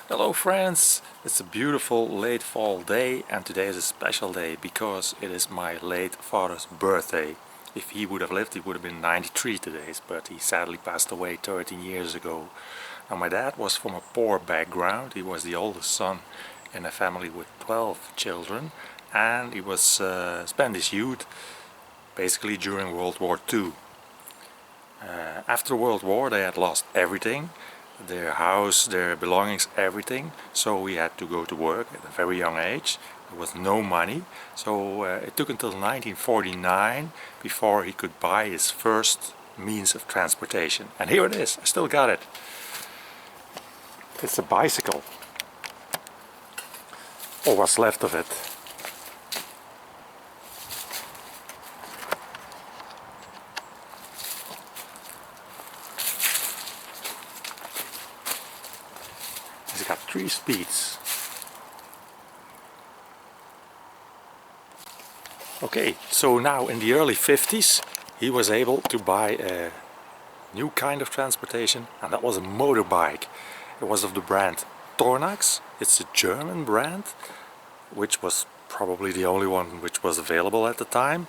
Hello friends, it's a beautiful late fall day, and today is a special day because it is my late father's birthday. If he would have lived, he would have been 93 today, but he sadly passed away 13 years ago. Now my dad was from a poor background. He was the oldest son in a family with 12 children, and he was spent his youth basically during World War II. After World War they had lost everything. Their house, their belongings, everything. So he had to go to work at a very young age. There was no money. So it took until 1949 before he could buy his first means of transportation. And here it is. I still got it. It's a bicycle. Or what's left of it. It's got 3 speeds. Okay, so now in the early 50s he was able to buy a new kind of transportation, and that was a motorbike. It was of the brand Tornax. It's a German brand, which was probably the only one which was available at the time.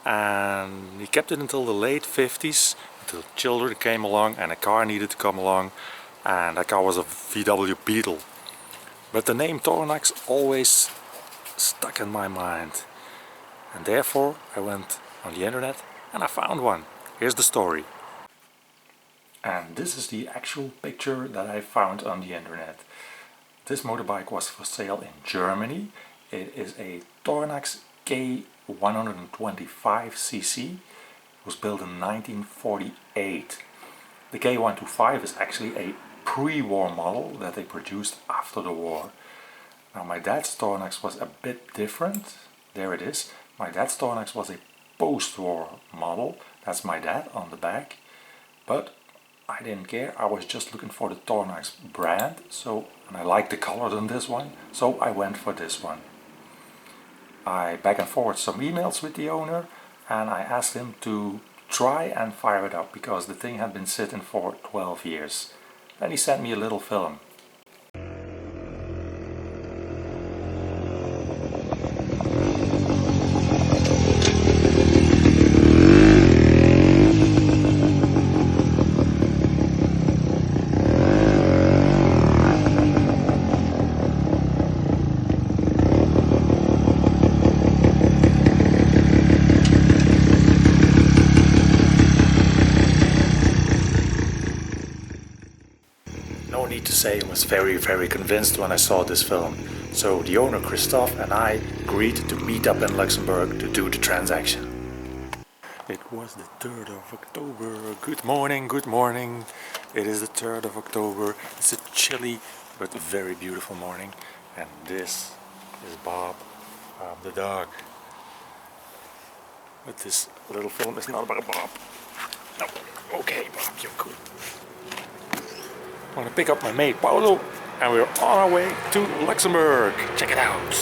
And he kept it until the late 50s, until children came along and a car needed to come along. And that car was a VW Beetle. But the name Tornax always stuck in my mind. And therefore I went on the internet and I found one. Here's the story. And this is the actual picture that I found on the internet. This motorbike was for sale in Germany. It is a Tornax K125cc. It was built in 1948. The K125 is actually a pre-war model that they produced after the war. Now my dad's Tornax was a bit different. There it is. My dad's Tornax was a post-war model. That's my dad on the back. But I didn't care. I was just looking for the Tornax brand. And I liked the color on this one. So I went for this one. I back and forth some emails with the owner, and I asked him to try and fire it up because the thing had been sitting for 12 years. Then he sent me a little film. No need to say I was very convinced when I saw this film. So the owner Christophe and I agreed to meet up in Luxembourg to do the transaction. It was the 3rd of October. Good morning, good morning. It is the 3rd of October. It's a chilly but very beautiful morning. And this is Bob, the dog. But this little film is not about Bob. No, okay Bob, you're good. I'm gonna pick up my mate Paulo, and we're on our way to Luxembourg. Check it out.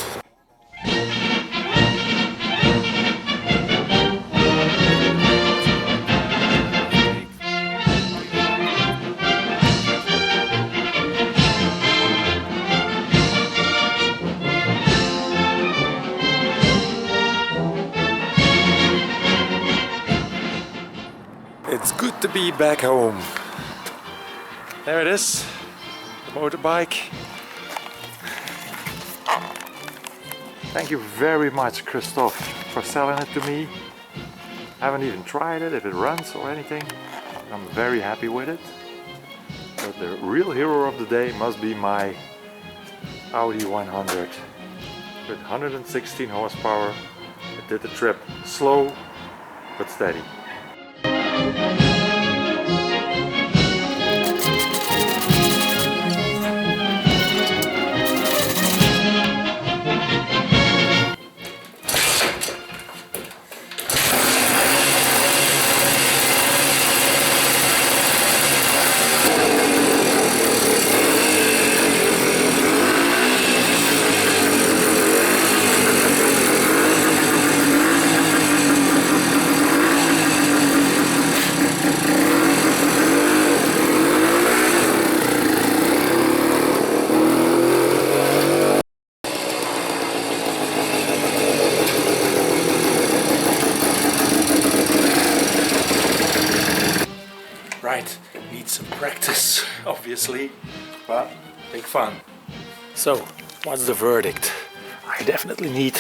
It's good to be back home. There it is, the motorbike. Thank you very much, Christophe, for selling it to me. I haven't even tried it, if it runs or anything. I'm very happy with it. But the real hero of the day must be my Audi 100. With 116 horsepower, it did the trip slow but steady. needs some practice, obviously, but big fun. So, what's the verdict? I definitely need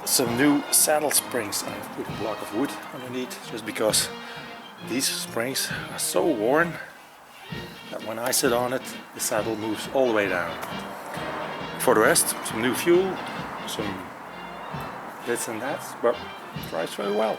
some new saddle springs. I put a block of wood underneath just because these springs are so worn that when I sit on it, the saddle moves all the way down. For the rest, some new fuel, some this and that, but it drives very well.